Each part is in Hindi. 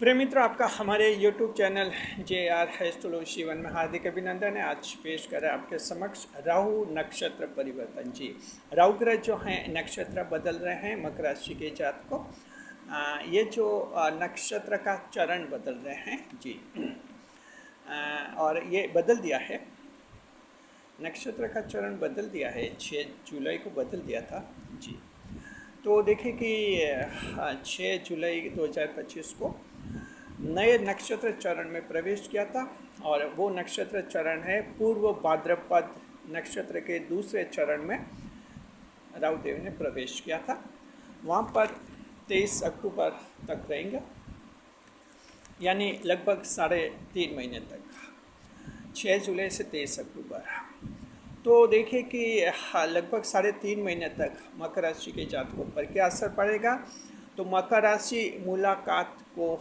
प्रिय मित्र, आपका हमारे YouTube channel JR astrology one में हार्दिक अभिनंदन है। आज पेश करें आपके समक्ष राहु नक्षत्र परिवर्तन। जी, राहु ग्रह जो हैं नक्षत्र बदल रहे हैं मकर राशि के जात को। ये जो नक्षत्र का चरण बदल रहे हैं जी, और ये बदल दिया है, नक्षत्र का चरण बदल दिया है, 6 जुलाई को बदल दिया था जी। तो देखें कि 6 जुलाई 2025 को नए नक्षत्र चरण में प्रवेश किया था, और वो नक्षत्र चरण है पूर्व भाद्रपद नक्षत्र के दूसरे चरण में राहुदेव ने प्रवेश किया था। वहाँ पर 23 अक्टूबर तक रहेंगे, यानी लगभग 3.5 महीने तक, 6 जुलाई से 23 अक्टूबर। तो देखिए कि लगभग 3.5 महीने तक मकर राशि के जातकों पर क्या असर पड़ेगा। तो मकर राशि मुलाकात को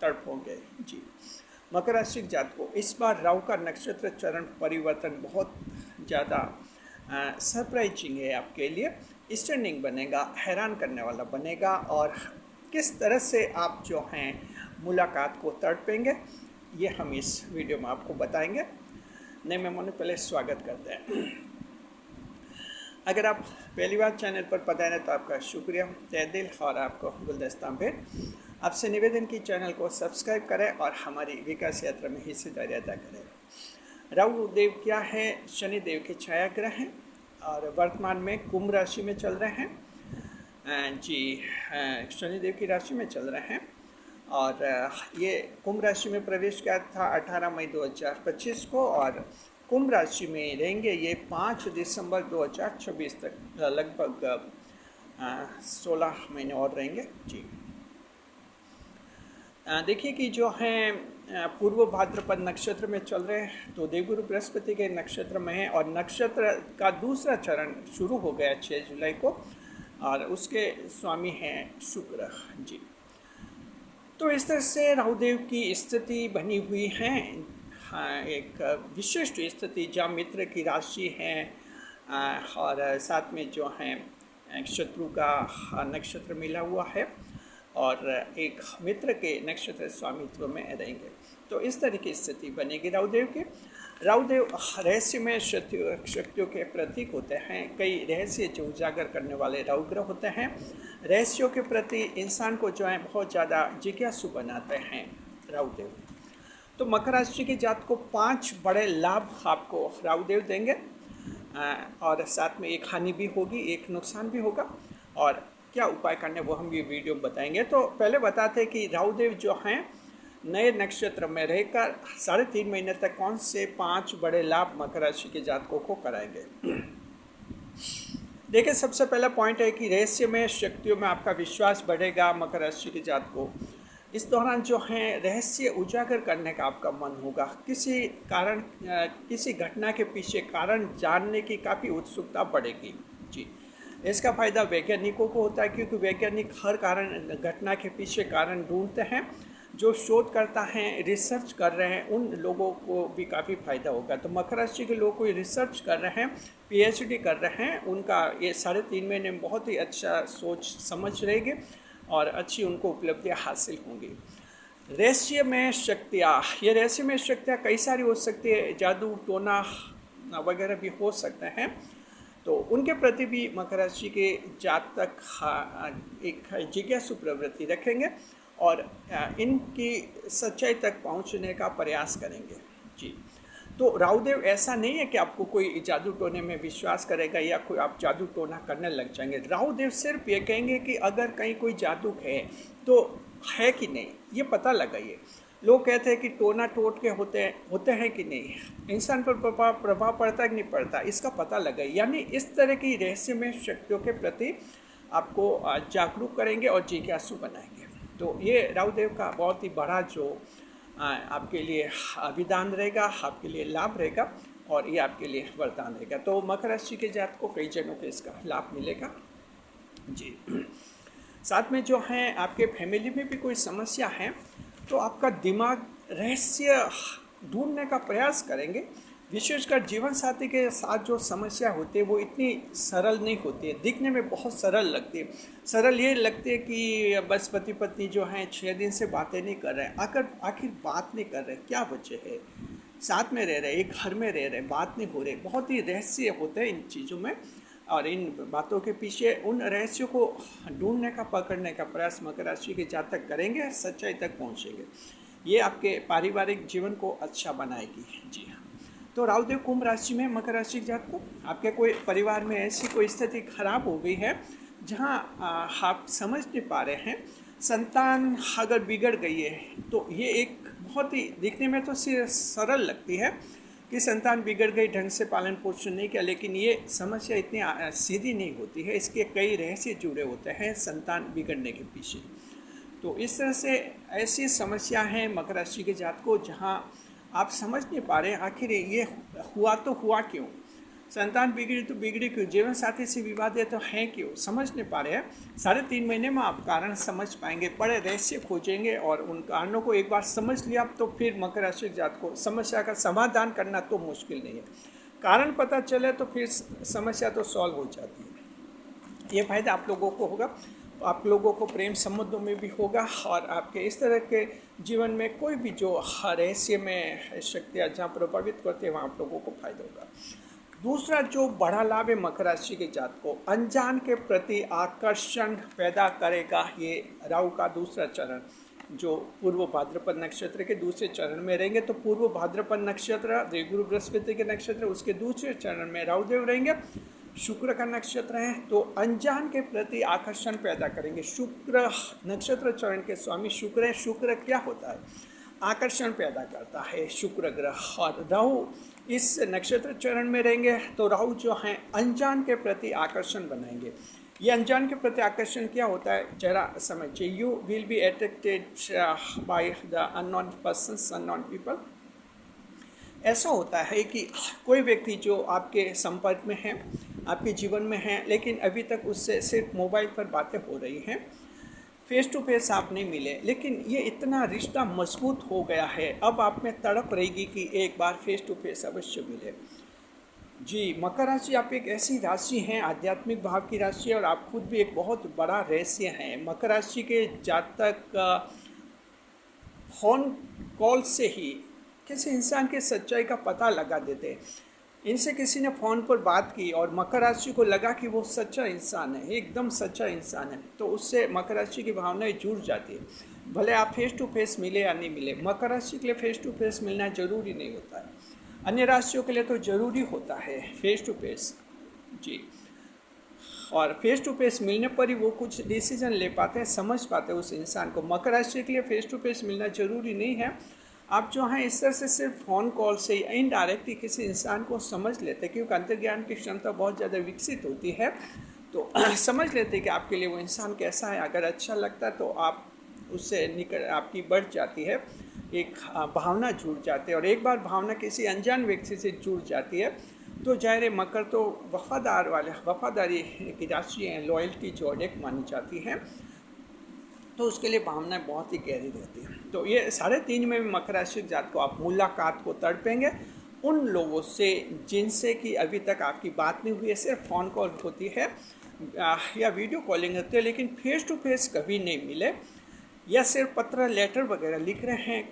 तड़पोगे जी। मकर राशि के जातकों इस बार राहु का नक्षत्र चरण परिवर्तन बहुत ज़्यादा सरप्राइजिंग है आपके लिए, स्टनिंग बनेगा, हैरान करने वाला बनेगा, और किस तरह से आप जो हैं मुलाकात को तड़पेंगे ये हम इस वीडियो में आपको बताएंगे। नए मेहमानों पहले स्वागत करते हैं। अगर आप पहली बार चैनल पर पधारे तो आपका शुक्रिया तहे दिल, और आपको गुलदस्ता भेंट। आपसे निवेदन की चैनल को सब्सक्राइब करें और हमारी विकास यात्रा में हिस्सेदारी अदा करें। राहु देव क्या है, शनि देव के छाया ग्रह हैं और वर्तमान में कुंभ राशि में चल रहे हैं जी। शनि देव की राशि में चल रहे हैं, और ये कुंभ राशि में प्रवेश किया था 18 मई 2025 को, और कुंभ राशि में रहेंगे ये 5 दिसंबर 2026 तक, लगभग 16 महीने और रहेंगे जी। देखिए कि जो हैं पूर्व भाद्रपद नक्षत्र में चल रहे हैं, तो देवगुरु बृहस्पति के नक्षत्र में है, और नक्षत्र का दूसरा चरण शुरू हो गया 6 जुलाई को, और उसके स्वामी हैं शुक्र जी। तो इस तरह से राहुदेव की स्थिति बनी हुई है, एक विशिष्ट स्थिति जहाँ मित्र की राशि है, और साथ में जो हैं शत्रु का नक्षत्र मिला हुआ है, और एक मित्र के नक्षत्र स्वामित्व में रहेंगे। तो इस तरह की स्थिति बनेगी राहुदेव की। राहुदेव रहस्यमय शक्तियों के प्रतीक होते हैं। कई रहस्य जो उजागर करने वाले राहु ग्रह होते हैं, रहस्यों के प्रति इंसान को जो है बहुत ज़्यादा जिज्ञासु बनाते हैं राहुदेव। तो मकर राशि के जात को 5 बड़े लाभ आपको राहुदेव देंगे, और साथ में एक हानि भी होगी, एक नुकसान भी होगा, और क्या उपाय करने वो हम ये वीडियो में बताएंगे। तो पहले बताते हैं कि राहुदेव जो हैं नए नक्षत्र में रहकर 3.5 महीने तक कौन से 5 बड़े लाभ मकर राशि के जातकों को कराएंगे। देखिए, सबसे पहला पॉइंट है कि रहस्यमय शक्तियों में आपका विश्वास बढ़ेगा। मकर राशि के जातकों इस दौरान जो है रहस्य उजागर करने का आपका मन होगा। किसी कारण, किसी घटना के पीछे कारण जानने की काफ़ी उत्सुकता बढ़ेगी जी। इसका फ़ायदा वैज्ञानिकों को होता है, क्योंकि वैज्ञानिक हर कारण, घटना के पीछे कारण ढूंढते हैं। जो शोध करता हैं, रिसर्च कर रहे हैं, उन लोगों को भी काफ़ी फ़ायदा होगा। तो मकर राशि के लोग कोई रिसर्च कर रहे हैं, PhD कर रहे हैं, उनका ये 3.5 महीने में बहुत ही अच्छा सोच समझ रहेगी, और अच्छी उनको उपलब्धियाँ हासिल होंगी। रहस्यमय शक्तियाँ, ये रहस्यमय शक्तियाँ कई सारी हो सकती है, जादू टोना वगैरह भी हो सकते हैं। तो उनके प्रति भी मकर राशि के जातक एक जिज्ञासु प्रवृत्ति रखेंगे, और इनकी सच्चाई तक पहुंचने का प्रयास करेंगे जी। तो राहुदेव ऐसा नहीं है कि आपको कोई जादू टोने में विश्वास करेगा या कोई आप जादू टोना करने लग जाएंगे। राहुदेव सिर्फ ये कहेंगे कि अगर कहीं कोई जादू है तो है कि नहीं, ये पता लगाइए। लोग कहते हैं कि टोना टोट के होते हैं कि नहीं, इंसान पर प्रभाव पड़ता है कि नहीं पड़ता, इसका पता लगाइए। यानी इस तरह की रहस्यमय शक्तियों के प्रति आपको जागरूक करेंगे और जिज्ञासु बनाएंगे। तो ये राहुदेव का बहुत ही बड़ा जो आपके लिए विधान रहेगा, आपके लिए लाभ रहेगा, और ये आपके लिए वरदान रहेगा। तो मकर राशि के जात को कई जनों को इसका लाभ मिलेगा जी। साथ में जो है आपके फैमिली में भी कोई समस्या है, तो आपका दिमाग रहस्य ढूंढने का प्रयास करेंगे, विशेषकर जीवन साथी के साथ जो समस्या होती है वो इतनी सरल नहीं होती है, दिखने में बहुत सरल लगती है। सरल ये लगती है कि बस पति पत्नी जो हैं 6 दिन से बातें नहीं कर रहे हैं, आखिर बात नहीं कर रहे, क्या वजह है? साथ में रह रहे, एक घर में रह रहे, बात नहीं हो रही, बहुत ही रहस्य होते हैं इन चीज़ों में। और इन बातों के पीछे उन रहस्यों को ढूंढने का, पकड़ने का प्रयास मकर राशि के जातक करेंगे, सच्चाई तक पहुँचेंगे। ये आपके पारिवारिक जीवन को अच्छा बनाएगी। जी हाँ। तो राहुदेव कुंभ राशि में मकर राशि के जातकों, आपके कोई परिवार में ऐसी कोई स्थिति खराब हो गई है जहाँ आप समझ नहीं पा रहे हैं, संतान अगर बिगड़ गई है तो ये एक बहुत ही दिखने में तो सरल लगती है कि संतान बिगड़ गई, ढंग से पालन पोषण नहीं किया, लेकिन ये समस्या इतनी सीधी नहीं होती है, इसके कई रहस्य जुड़े होते हैं संतान बिगड़ने के पीछे। तो इस तरह से ऐसी समस्या है मकर राशि के जातकों जहाँ आप समझ नहीं पा रहे आखिर ये हुआ तो हुआ क्यों, संतान बिगड़ी तो बिगड़ी क्यों, जीवन साथी से विवाद है तो है क्यों, समझ नहीं पा रहे हैं। 3.5 महीने में आप कारण समझ पाएंगे, बड़े रहस्य खोजेंगे और उन कारणों को एक बार समझ लिया तो फिर मकर राशि के जातकों को समस्या का समाधान करना तो मुश्किल नहीं है। कारण पता चले तो फिर समस्या तो सॉल्व हो जाती है। ये फायदा आप लोगों को होगा, आप लोगों को प्रेम संबंधों में भी होगा और आपके इस तरह के जीवन में कोई भी जो रहस्य में शक्तियाँ जहाँ प्रभावित करते हैं वहाँ आप लोगों को फायदा होगा। दूसरा जो बड़ा लाभ है मकर राशि के जात को, अनजान के प्रति आकर्षण पैदा करेगा ये राहु का दूसरा चरण, जो पूर्व भाद्रपद नक्षत्र के दूसरे चरण में रहेंगे। तो पूर्व भाद्रपद नक्षत्र देवगुरु बृहस्पति के नक्षत्र, उसके दूसरे चरण में राहुदेव रहेंगे, शुक्र का नक्षत्र है, तो अनजान के प्रति आकर्षण पैदा करेंगे। शुक्र नक्षत्र चरण के स्वामी शुक्र है। शुक्र क्या होता है? आकर्षण पैदा करता है शुक्र ग्रह। और राहु इस नक्षत्र चरण में रहेंगे तो राहु जो हैं अनजान के प्रति आकर्षण बनाएंगे। ये अनजान के प्रति आकर्षण क्या होता है जरा समझिए। You will be attracted by the unknown persons, unknown people. ऐसा होता है कि कोई व्यक्ति जो आपके संपर्क में है, आपके जीवन में है, लेकिन अभी तक उससे सिर्फ मोबाइल पर बातें हो रही हैं, फेस टू फेस आप नहीं मिले, लेकिन ये इतना रिश्ता मजबूत हो गया है, अब आप में तड़प रहेगी कि एक बार फेस टू फेस अवश्य मिले। जी, मकर राशि आप एक ऐसी राशि हैं, आध्यात्मिक भाव की राशि है और आप खुद भी एक बहुत बड़ा रहस्य हैं। मकर राशि के जातक फोन कॉल से ही किसी इंसान की सच्चाई का पता लगा देते हैं। इनसे किसी ने फ़ोन पर बात की और मकर राशि को लगा कि वो सच्चा इंसान है, एकदम सच्चा इंसान है, तो उससे मकर राशि की भावनाएं जुड़ जाती है। भले आप फेस टू फेस मिले या नहीं मिले, मकर राशि के लिए फेस टू फेस मिलना ज़रूरी नहीं होता है, अन्य राशियों के लिए तो ज़रूरी होता है फेस टू फेस। जी, और फेस टू फेस मिलने पर ही वो कुछ डिसीजन ले पाते हैं, समझ पाते हैं उस इंसान को। मकर राशि के लिए फेस टू फेस मिलना ज़रूरी नहीं है। आप जो हैं इस तरह से सिर्फ फ़ोन कॉल से इनडायरेक्टली किसी इंसान को समझ लेते हैं, क्योंकि अंतर्ज्ञान की क्षमता बहुत ज़्यादा विकसित होती है, तो समझ लेते हैं कि आपके लिए वो इंसान कैसा है। अगर अच्छा लगता है तो आप उससे निकट आपकी बढ़ जाती है, एक भावना जुड़ जाती है। और एक बार भावना किसी अनजान व्यक्ति से जुड़ जाती है तो जाहिर मकर तो वफादारी की राशि है, लॉयल्टी जो एक मानी जाती है, तो उसके लिए भावनाएं बहुत ही गहरी रहती हैं। तो ये 3.5 में मकर राशि जात को आप मुलाकात को तड़पेंगे उन लोगों से जिनसे कि अभी तक आपकी बात नहीं हुई है, सिर्फ फ़ोन कॉल होती है या वीडियो कॉलिंग होती है, लेकिन फेस टू फेस कभी नहीं मिले, या सिर्फ पत्र लेटर वगैरह लिख रहे हैं,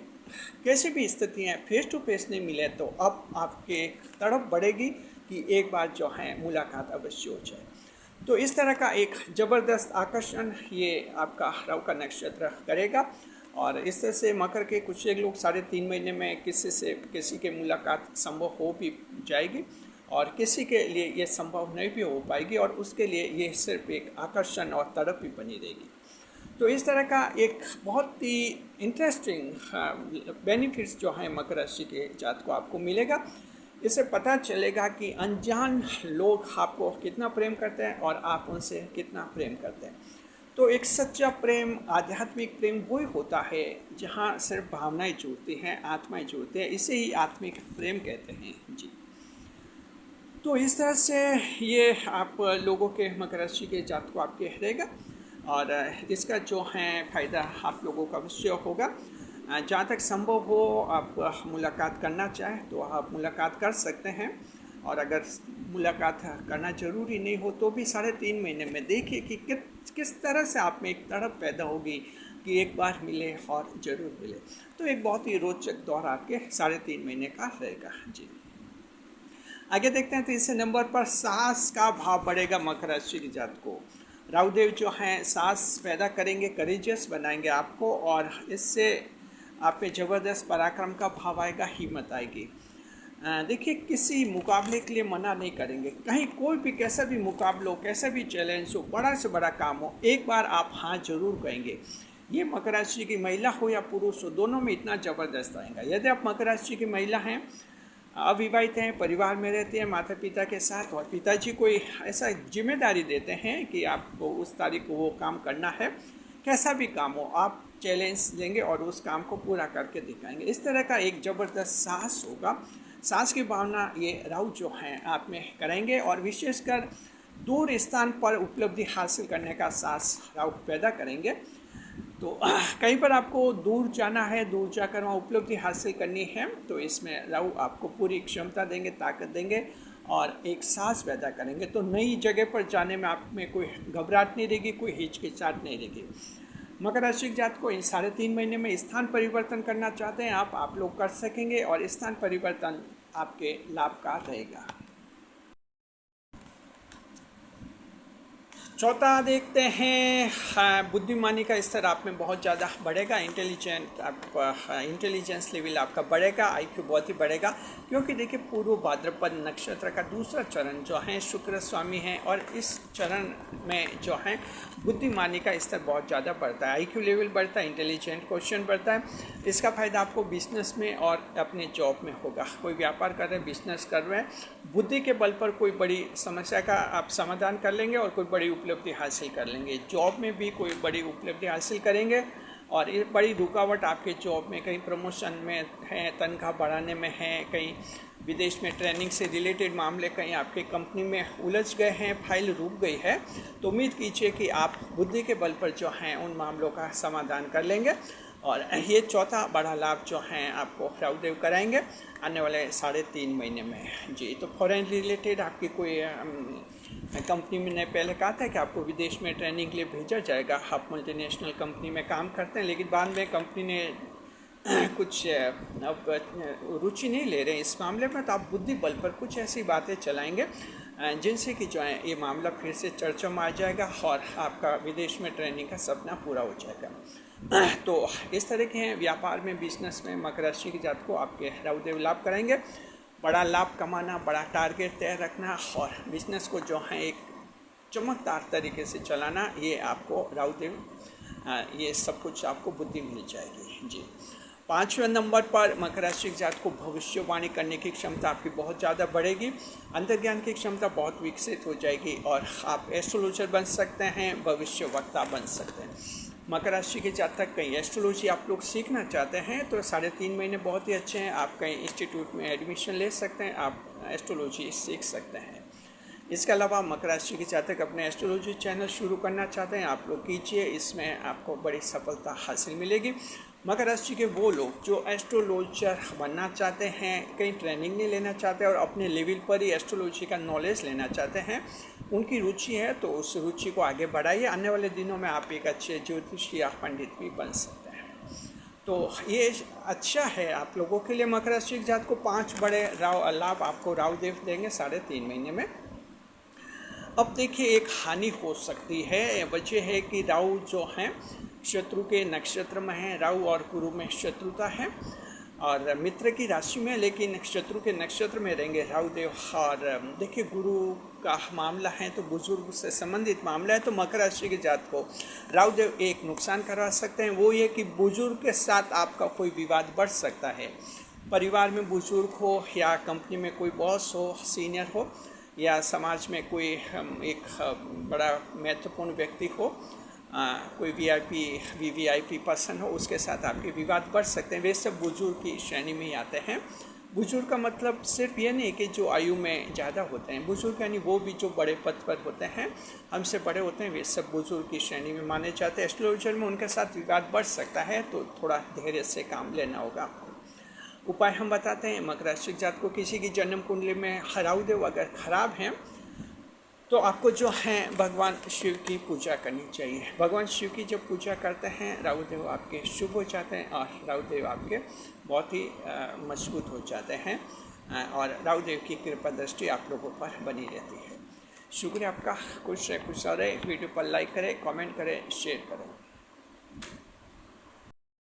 कैसी भी स्थिति है फेस टू फेस नहीं मिले, तो अब आपके तड़प बढ़ेगी कि एक बार जो है मुलाकात अवश्य हो जाए। तो इस तरह का एक ज़बरदस्त आकर्षण ये आपका राहु का नक्षत्र करेगा। और इस तरह से मकर के कुछ एक लोग 3.5 महीने में किसी के मुलाकात संभव हो भी जाएगी और किसी के लिए ये संभव नहीं भी हो पाएगी, और उसके लिए ये सिर्फ एक आकर्षण और तड़प ही बनी रहेगी। तो इस तरह का एक बहुत ही इंटरेस्टिंग बेनिफिट्स जो है मकर राशि के जात को आपको मिलेगा। इससे पता चलेगा कि अनजान लोग आपको कितना प्रेम करते हैं और आप उनसे कितना प्रेम करते हैं। तो एक सच्चा प्रेम, आध्यात्मिक प्रेम वही होता है जहाँ सिर्फ भावनाएं जुड़ती हैं, आत्माएं जुड़ती हैं, इसे ही आत्मिक प्रेम कहते हैं। जी, तो इस तरह से ये आप लोगों के मकर राशि के जात को आपके रहेगा और इसका जो है फ़ायदा आप लोगों का अवश्य होगा। जहाँ तक संभव हो आप मुलाकात करना चाहें तो आप मुलाकात कर सकते हैं, और अगर मुलाकात करना ज़रूरी नहीं हो तो भी 3.5 महीने में देखिए कि किस तरह से आप में एक तड़प पैदा होगी कि एक बार मिले और ज़रूर मिले। तो एक बहुत ही रोचक दौर आपके 3.5 महीने का रहेगा जी। आगे देखते हैं तीसरे नंबर पर साहस का भाव बढ़ेगा मकर राशि की जात को। राहुदेव जो हैं साहस पैदा करेंगे, करेजियस बनाएंगे आपको, और इससे आप में ज़बरदस्त पराक्रम का भाव आएगा, हिम्मत आएगी। देखिए किसी मुकाबले के लिए मना नहीं करेंगे, कहीं कोई भी कैसा भी मुकाबला हो, कैसा भी चैलेंज हो, बड़ा से बड़ा काम हो, एक बार आप हाँ जरूर कहेंगे। ये मकर राशि की महिला हो या पुरुष हो, दोनों में इतना ज़बरदस्त आएगा। यदि आप मकर राशि की महिला हैं, अविवाहित हैं, परिवार में रहते हैं माता पिता के साथ, और पिताजी कोई ऐसा जिम्मेदारी देते हैं कि आपको उस तारीख को वो काम करना है, कैसा भी काम हो आप चैलेंज लेंगे और उस काम को पूरा करके दिखाएंगे। इस तरह का एक ज़बरदस्त साहस होगा। साहस की भावना ये राहु जो हैं आप में करेंगे, और विशेषकर दूर स्थान पर उपलब्धि हासिल करने का साहस राहु पैदा करेंगे। तो कहीं पर आपको दूर जाना है, दूर जाकर वहाँ उपलब्धि हासिल करनी है, तो इसमें राहु आपको पूरी क्षमता देंगे, ताकत देंगे और एक साहस पैदा करेंगे। तो नई जगह पर जाने में आप में कोई घबराहट नहीं रहेगी, कोई हिचकिचाहट नहीं रहेगी। मकर राशि के जात को इन 3.5 महीने में स्थान परिवर्तन करना चाहते हैं आप लोग कर सकेंगे, और स्थान परिवर्तन आपके लाभ का रहेगा। चौथा देखते हैं, बुद्धिमानी का स्तर आप में बहुत ज़्यादा बढ़ेगा, इंटेलिजेंस लेवल आपका बढ़ेगा, आईक्यू बहुत ही बढ़ेगा, क्योंकि देखिए पूर्व भाद्रपद नक्षत्र का दूसरा चरण जो है शुक्र स्वामी है, और इस चरण में जो है बुद्धिमानी का स्तर बहुत ज़्यादा बढ़ता है, आईक्यू लेवल बढ़ता है, इंटेलिजेंट क्वेश्चन बढ़ता है। इसका फ़ायदा आपको बिजनेस में और अपने जॉब में होगा। कोई व्यापार कर रहे हैं, बिजनेस कर रहे हैं, बुद्धि के बल पर कोई बड़ी समस्या का आप समाधान कर लेंगे और कोई बड़ी उपलब्धि हासिल कर लेंगे। जॉब में भी कोई बड़ी उपलब्धि हासिल करेंगे, और ये बड़ी रुकावट आपके जॉब में, कहीं प्रमोशन में है, तनख्वाह बढ़ाने में है, कहीं विदेश में ट्रेनिंग से रिलेटेड मामले कहीं आपके कंपनी में उलझ गए हैं, फाइल रुक गई है, तो उम्मीद कीजिए कि आप बुद्धि के बल पर जो हैं उन मामलों का समाधान कर लेंगे। और ये चौथा बड़ा लाभ जो हैं आपको राहुदेव कराएंगे आने वाले 3.5 महीने में जी। तो फॉरेन रिलेटेड आपकी कोई कंपनी में ने पहले कहा था कि आपको विदेश में ट्रेनिंग के लिए भेजा जाएगा, आप मल्टीनेशनल कंपनी में काम करते हैं, लेकिन बाद में कंपनी ने कुछ अब रुचि नहीं ले रहे इस मामले में, तो आप बुद्धि बल पर कुछ ऐसी बातें चलाएंगे जिनसे कि जो है ये मामला फिर से चर्चा में आ जाएगा और आपका विदेश में ट्रेनिंग का सपना पूरा हो जाएगा। तो इस तरह के हैं व्यापार में, बिजनेस में मकर राशि की जात को आपके राहुदेव लाभ कराएंगे। बड़ा लाभ कमाना, बड़ा टारगेट तय रखना और बिजनेस को जो है एक चमकदार तरीके से चलाना, ये आपको राहुदेव ये सब कुछ आपको बुद्धि मिल जाएगी जी। 5वें नंबर पर मकर राशि के जात को भविष्यवाणी करने की क्षमता आपकी बहुत ज़्यादा बढ़ेगी, अंतर्ज्ञान की क्षमता बहुत विकसित हो जाएगी और आप एस्ट्रोलॉजर बन सकते हैं, भविष्य वक्ता बन सकते हैं। मकर राशि के जातक कहीं एस्ट्रोलॉजी आप लोग सीखना चाहते हैं तो 3.5 महीने बहुत ही अच्छे हैं। आप कहीं इंस्टीट्यूट में एडमिशन ले सकते हैं, आप एस्ट्रोलॉजी सीख सकते हैं। इसके अलावा मकर राशि के जातक अपने एस्ट्रोलॉजी चैनल शुरू करना चाहते हैं, आप लोग कीजिए, इसमें आपको बड़ी सफलता हासिल मिलेगी। मकर राशि के वो लोग जो एस्ट्रोलॉजर बनना चाहते हैं, कहीं ट्रेनिंग नहीं लेना चाहते और अपने लेवल पर ही एस्ट्रोलॉजी का नॉलेज लेना चाहते हैं, उनकी रुचि है तो उस रुचि को आगे बढ़ाइए। आने वाले दिनों में आप एक अच्छे ज्योतिषी या पंडित भी बन सकते हैं। तो ये अच्छा है आप लोगों के लिए। मकर राशि के जात को 5 बड़े लाभ आपको राहुदेव देंगे 3.5 महीने में। अब देखिए एक हानि हो सकती है, वजह है कि राहु जो हैं शत्रु के नक्षत्र में है, राहु और गुरु में शत्रुता है और मित्र की राशि में, लेकिन शत्रु के नक्षत्र में रहेंगे राहुदेव। और देखिए गुरु का मामला है तो बुजुर्ग से संबंधित मामला है, तो मकर राशि के जात को राहुदेव एक नुकसान करवा सकते हैं, वो ये कि बुजुर्ग के साथ आपका कोई विवाद बढ़ सकता है। परिवार में बुजुर्ग हो या कंपनी में कोई बॉस हो, सीनियर हो या समाज में कोई एक बड़ा महत्वपूर्ण व्यक्ति हो, कोई वीवीआईपी पर्सन हो, उसके साथ आपके विवाद बढ़ सकते हैं। वे सब बुजुर्ग की श्रेणी में ही आते हैं। बुजुर्ग का मतलब सिर्फ ये नहीं कि जो आयु में ज़्यादा होते हैं, बुजुर्ग यानी वो भी जो बड़े पद पर होते हैं, हमसे बड़े होते हैं, वे सब बुजुर्ग की श्रेणी में माने जाते हैं। एस्ट्रोलॉजर में उनके साथ विवाद बढ़ सकता है, तो थोड़ा धैर्य से काम लेना होगा आपको। उपाय हम बताते हैं। मकर राशि जात को किसी की जन्म कुंडली में राहुदेव अगर खराब हैं तो आपको जो है भगवान शिव की पूजा करनी चाहिए। भगवान शिव की जब पूजा करते हैं, राहुदेव आपके शुभ हो जाते हैं और राहुदेव आपके बहुत ही मजबूत हो जाते हैं, और राहुदेव की कृपा दृष्टि आप लोगों पर बनी रहती है। शुक्रिया आपका। खुश रहे, खुश रहे। वीडियो पर लाइक करें, कमेंट करें, शेयर करें।